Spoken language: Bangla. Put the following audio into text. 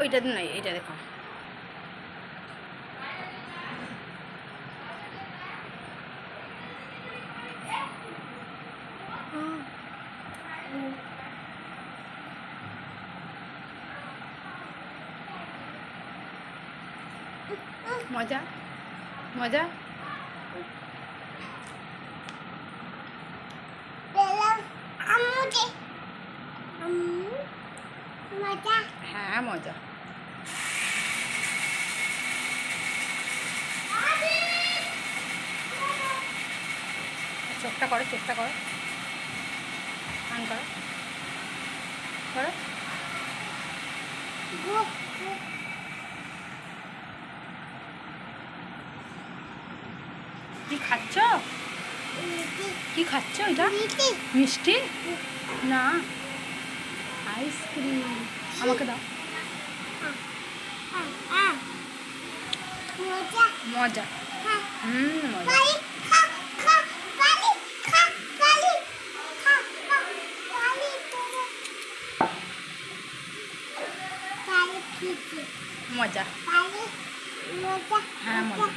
ওইটা নাই, এইটা দেখো। মজা মজা। হ্যাঁ মজা। চোখটা করো, চোখটা করো, আন করো করো। কি খাচ্ছ? কি খাচ্ছ? এটা মিষ্টি না, আইসক্রিম। আমাকে দাও। মজা। মজা। মজা। হ্যাঁ মজা।